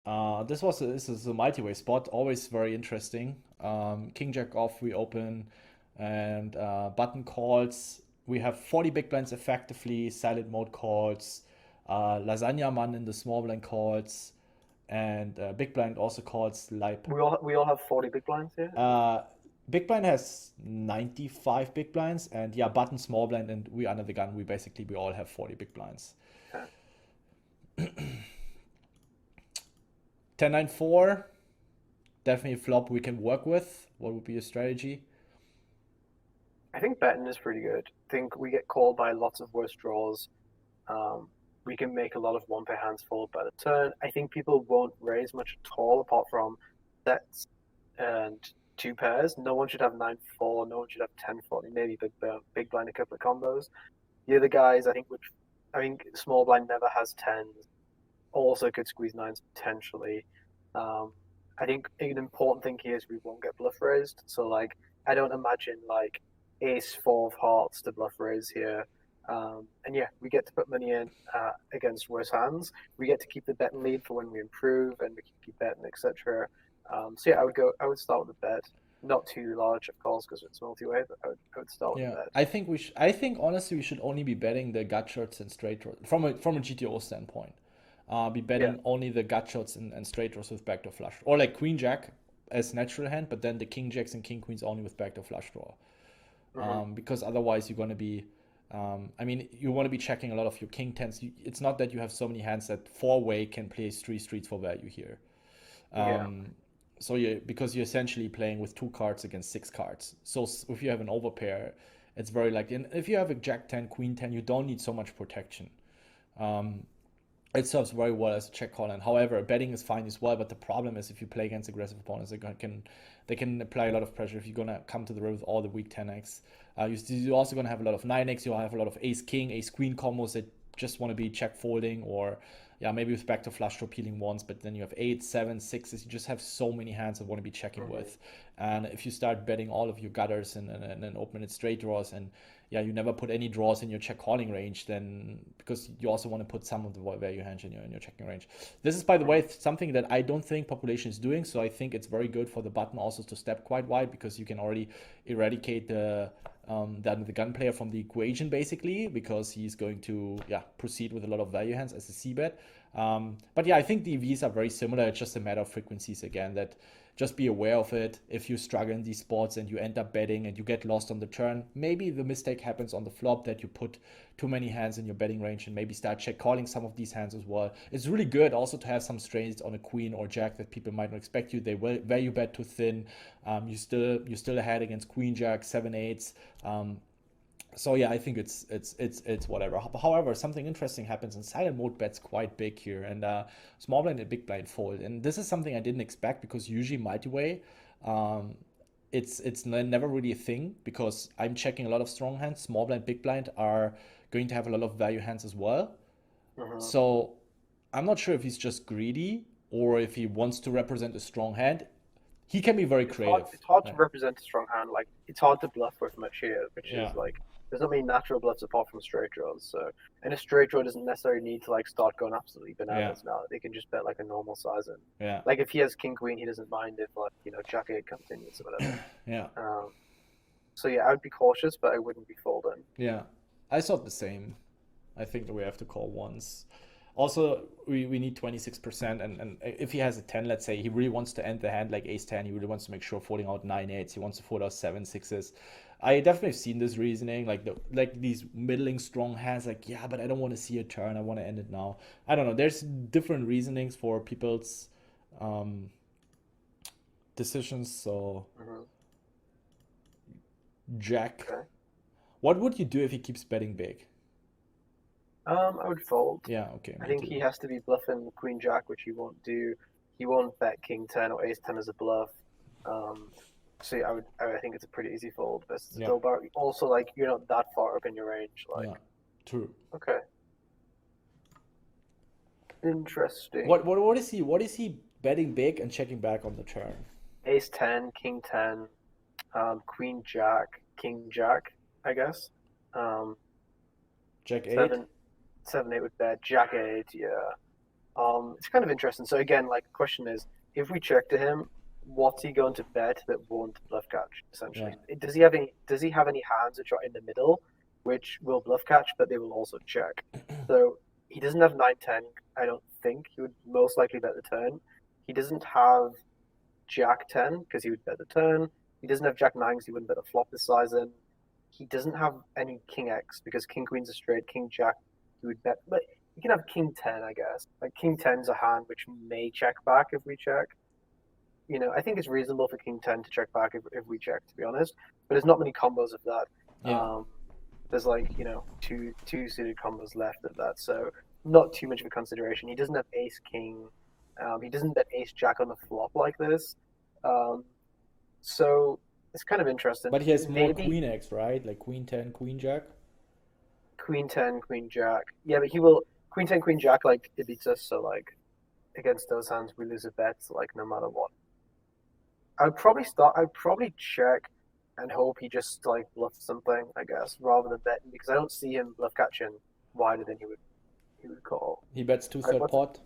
This is a multi-way spot, always very interesting. King Jack off, we open, and button calls. We have 40 big blinds effectively, silent mode calls, lasagna man in the small blind calls, and big blind also calls lipe. We all have 40 big blinds here. Uh, Big blind has 95 big blinds, and yeah, button small blind, and we under the gun. We all have 40 big blinds. Okay. 10-9-4, definitely a flop we can work with. What would be your strategy? I think betting is pretty good. I think we get called by lots of worse draws. Um, we can make a lot of one pair hands fold by the turn. I think people won't raise much at all apart from sets and two pairs. No one should have 9-4. No one should have 10-4. Maybe big blind a couple of combos. The other guys, I think small blind never has tens. Also could squeeze nines potentially. Um, I think an important thing here is we won't get bluff raised. So like I don't imagine like ace four of hearts to bluff raise here. And yeah, we get to put money in against worse hands. We get to keep the bet and lead for when we improve, and we can keep betting, etc. So yeah, I would start with the bet. Not too large, of course, because it's multi-way, but I would start with Yeah, the bet. I think honestly we should only be betting the gut shots and straight draws from a GTO standpoint. Be Yeah. betting only the gut shots and straight draws with backdoor flush, or like queen jack as natural hand, but then the king jacks and king queens only with backdoor flush draw. Hmm. Because otherwise you're going to be I mean, you want to be checking a lot of your king tens. It's not that you have so many hands that four-way can play three streets for value here. Yeah. Um, so because you're essentially playing with two cards against six cards. So if you have an overpair, it's very likely. And if you have a jack 10, queen 10, you don't need so much protection. Um, it serves very well as a check call. And however, betting is fine as well. But the problem is if you play against aggressive opponents, they can apply a lot of pressure if you're gonna come to the river with all the weak 10x. You're also gonna have a lot of 9x. You'll have a lot of ace king, ace queen combos that just want to be check folding, or yeah, maybe with back to flush draw peeling ones. But then you have eight, seven, sixes. You just have so many hands that want to be checking Hmm. with. And if you start betting all of your gutters and open it straight draws, and yeah, you never put any draws in your check calling range, then because you also want to put some of the value hands in your checking range. This is, by the Hmm. way, something that I don't think population is doing. So I think it's very good for the button also to step quite wide, because you can already eradicate the gun player from the equation basically, because he's going to proceed with a lot of value hands as a c bet. But yeah, I think the EVs are very similar. It's just a matter of frequencies again. That just be aware of it. If you struggle in these spots and you end up betting and you get lost on the turn, maybe the mistake happens on the flop that you put too many hands in your betting range, and maybe start check calling some of these hands as well. It's really good also to have some strains on a queen or jack that people might not expect you. They will value bet too thin. You're still ahead against queen jack, seven eights. So yeah, I think it's whatever. However, something interesting happens, and silent mode bets quite big here, and small blind and big blind fold. And this is something I didn't expect, because usually multi-way, um, never really a thing, because I'm checking a lot of strong hands. Small blind, big blind are going to have a lot of value hands as well. Hmm. So I'm not sure if he's just greedy or if he wants to represent a strong hand. He can be very It's hard. creative. It's hard Yeah, to represent a strong hand. Like it's hard to bluff with much here, which yeah, is like there's not many natural bluffs apart from straight draws. So, and a straight draw doesn't necessarily need to like start going absolutely yeah, bananas now. They can just bet like a normal size in. yeah, Like if he has king queen, he doesn't mind if like jack eight continues or whatever. yeah. So yeah, I would be cautious, but I wouldn't be folding. Yeah, I thought the same. I think that we have to call once. Also, we need 26%, and if he has a 10, let's say, he really wants to end the hand like ace 10, he really wants to make sure folding out 9 eights, he wants to fold out 7 sixes. I definitely have seen this reasoning, like these middling strong hands, like, yeah, but I don't want to see a turn, I want to end it now. I don't know, there's different reasonings for people's um, decisions, so Hmm. Jack. Okay. What would you do if he keeps betting big? I would fold. Yeah, okay, I me think he too. has to be bluffing queen jack, which he won't do. He won't bet king 10 or ace 10 as a bluff. Um, so yeah, I think it's a pretty easy fold versus a Yeah, Bill Bar. Also, like you're not that far up in your range. Like, yeah, true. okay, What interesting. what what is he? What is he betting big and checking back on the turn? Ace 10, king 10, queen jack, king jack, I guess. Um, Jack eight. seven, 7, 8 with bet, jack 8, yeah. It's kind of interesting. So again, like, the question is, if we check to him, what's he going to bet that won't bluff catch? Essentially, does he have any hands which are in the middle, which will bluff catch, but they will also check? So he doesn't have 9-10. I don't think he would most likely bet the turn. He doesn't have Jack 10 because he would bet the turn. He doesn't have Jack 9 because he wouldn't bet the flop this size in. He doesn't have any King X because King Queen's a straight. King Jack he would bet, but you can have King 10, I guess. Like, King 10's a hand which may check back if we check. You know, I think it's reasonable for King 10 to check back if we check, to be honest. But there's not many combos of that. Yeah. There's like, you know, two suited combos left of that, so not too much of a consideration. He doesn't have Ace King. He doesn't bet Ace Jack on the flop like this. So it's kind of interesting. But he has more Maybe Queen X, right? Like Queen 10, Queen Jack. Queen 10, Queen Jack. Yeah, but he will Queen 10, Queen Jack, like, it beats us, so like against those hands we lose a bet, like, no matter what. I'd probably check and hope he just like bluffs something, I guess, rather than betting, because I don't see him bluff catching wider than he would call. He bets Right, two-third what's pot.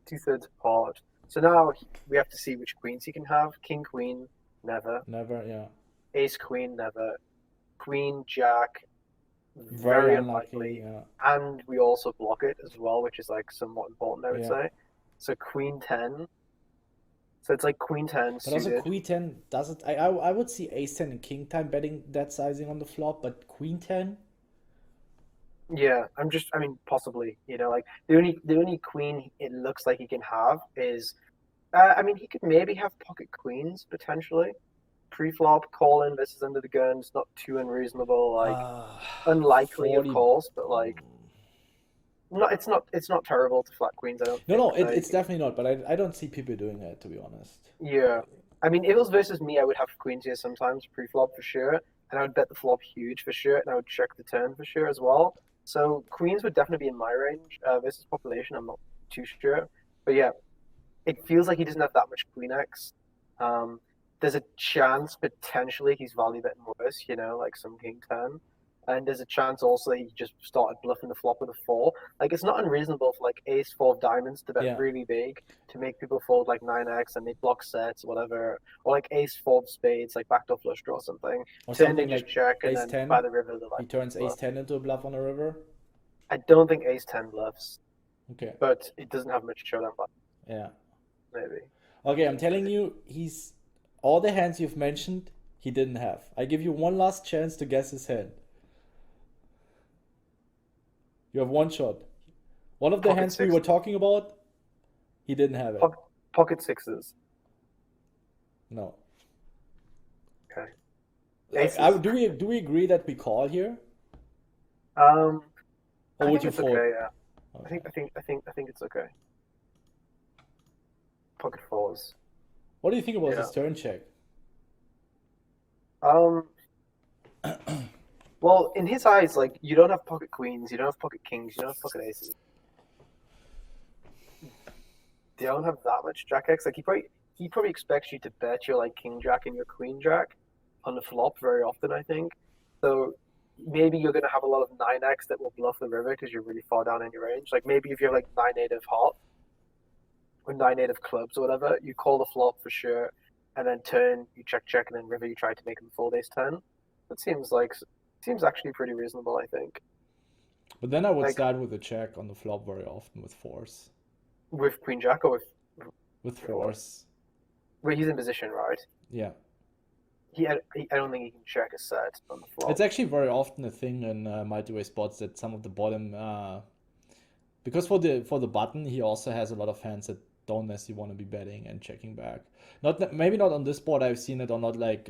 2/3 pot? So now we have to see which queens he can have. King Queen, never. Never, yeah. Ace Queen, never. Queen Jack, Very very unlikely, unlikely. yeah. And we also block it as well, which is like somewhat important, I would Yeah. say. So Queen 10. So it's like Queen 10 But also suited. Queen 10 doesn't. I would see Ace 10 and King 10 betting that sizing on the flop, but Queen 10, Yeah, I mean, possibly, you know, like, the only queen it looks like he can have is, I mean, he could maybe have pocket queens potentially. Pre-flop, call in versus under the gun. It's not too unreasonable, like, unlikely of 40. course, but like, it's not terrible to flat queens, I don't No, think. it's definitely not. But I don't see people doing it, to be honest. Yeah. I mean, if it was versus me, I would have queens here sometimes pre-flop for sure, and I would bet the flop huge for sure, and I would check the turn for sure as well. So queens would definitely be in my range. Versus population, I'm not too sure, but yeah, it feels like he doesn't have that much queen X. There's a chance potentially he's value betting worse, you know, like some king 10. And there's a chance also he just started bluffing the flop with a 4. Like, it's not unreasonable for like ace 4 of diamonds to bet Yeah. really big to make people fold like 9x and they block sets or whatever. Or like ace 4 of spades, like backdoor flush draw or something. Or Turn something they just like check and Ace then 10. by the river they're He like turns Ace bluff. 10 into a bluff on the river. I don't think ace 10 bluffs, Okay. but it doesn't have much showdown button, Yeah. maybe. Okay, I'm telling you, he's all the hands you've mentioned, he didn't have. I give you one last chance to guess his hand. You have one shot. One of the Pocket hands we six. were talking about, he didn't have it. Pocket sixes. No. Okay. Like, Aces. do we agree that we call here? Or Or I would think you it's fold? okay, yeah. Okay. I think it's okay. Pocket fours. What do you think about Yeah. this turn check? Um, well, in his eyes, like, you don't have pocket queens, you don't have pocket kings, you don't have pocket aces. They don't have that much Jack X. Like, he probably expects you to bet your like King Jack and your Queen Jack on the flop very often, I think. So maybe you're gonna have a lot of 9x that will bluff the river because you're really far down in your range. Like, maybe if you have like 9-8 of heart or 9-8 of clubs or whatever, you call the flop for sure, and then turn you check and then river you try to make him fold ace 10. That seems actually pretty reasonable, I think. But then I would Like, start with a check on the flop very often with fours. with Queen Jack or With fours. where he's in position, right? Yeah. I don't think he can check a set on the flop. It's actually very often a thing in multi-way spots that some of the bottom, because for the button, he also has a lot of hands that don't necessarily want to be betting and checking back. Maybe not on this board. I've seen it on not like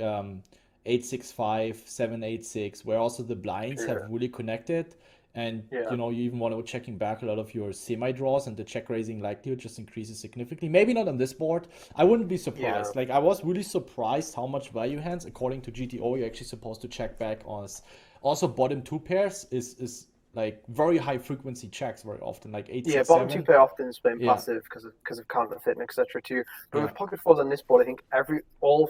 8-6-5, 7-8-6, where also the blinds Sure. have really connected, and Yeah. you even want to checking back a lot of your semi draws, and the check raising likelihood just increases significantly. Maybe not on this board. I wouldn't be surprised. Yeah. Like, I was really surprised how much value hands, according to GTO, you're actually supposed to check back on. Also, bottom two pairs is like very high frequency checks very often, like 8, Yeah, 6, bottom 7. two pair often is playing Yeah. passive because of counterfeit and etc. too. But Yeah. with pocket fours on this board, I think all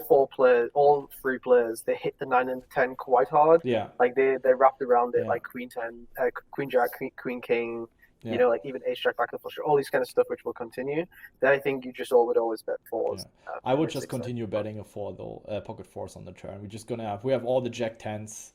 three players, they hit the 9 and 10 quite hard. Yeah. Like, they wrapped around it Yeah. like Queen 10, Queen Jack, Queen King, you Yeah. know, like even ace jack backdoor flush, all these kind of stuff which will continue, then I think you just would always bet fours. I in would the just 6-9 continue spot. betting a four though, pocket fours on the turn. We have all the jack tens.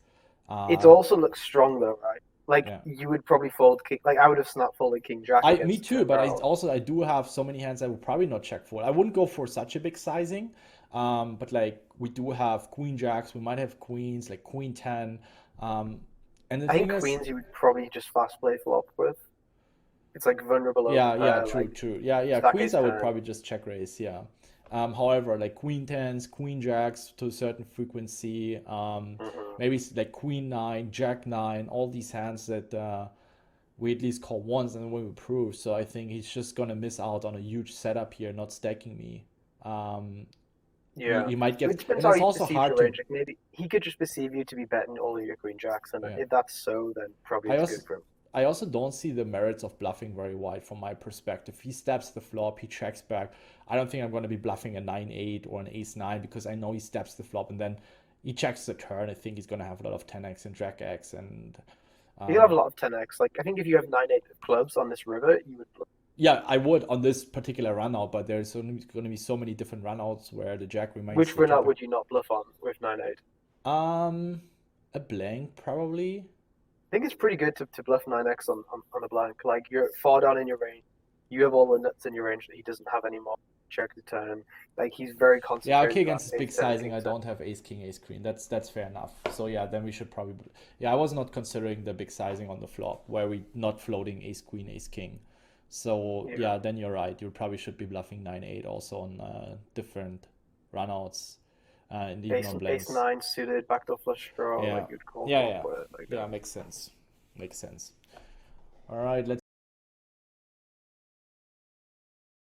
It also looks strong though, right? Like Yeah. you would probably fold king. Like I would have snap folded king jack Me against too, turn but barrel. I do have so many hands I would probably not check fold. I wouldn't go for such a big sizing. But like we do have queen jacks, we might have queens, like queen 10. Um, and the I thing think is, queens you would probably just fast play flop with. It's like vulnerable yeah, overpair, true, like true. Yeah, stack queens ace I would 10. probably just check raise, yeah. However, like queen tens, queen jacks to a certain frequency, Hmm. maybe like queen nine, jack nine, all these hands that we at least call once and then we prove. So I think he's just gonna miss out on a huge setup here, not stacking me. Um, Yeah, he might it get, depends and how it's he also perceives hard your to, range. Like maybe he could just perceive you to be betting all of your queen jacks, and yeah. if that's so, then probably I it's also good for him. I also don't see the merits of bluffing very wide from my perspective. He steps the flop, he checks back. I don't think I'm going to be bluffing a 9-8 or an ace-9 because I know he steps the flop and then he checks the turn. I think he's going to have a lot of 10x and jack x and He'll have a um, lot of 10x. Like I think if you have 9-8 of clubs on this river, you would. yeah, I would on this particular run out, but there's only going to be so many different run outs where the jack remains Which the run out topic. would you not bluff on with 9-8? Um, a blank probably. I think it's pretty good to bluff 9x on a blank. Like you're far down in your range. You have all the nuts in your range that he doesn't have anymore. Check the turn. Like he's very Yeah, okay, concentrated on against this big ace 10, sizing, king I 10. don't have ace king, ace queen. That's fair enough. So yeah, then we should probably. Yeah, I was not considering the big sizing on the flop where we not floating ace queen, ace king. So Yeah. yeah, then you're right. You probably should be bluffing 9-8 also on different runouts and even on Ace blanks. 9 suited, backdoor flush draw, Yeah, like you'd call yeah, flop yeah, with like yeah. that. Makes sense. Makes sense. All right, let's.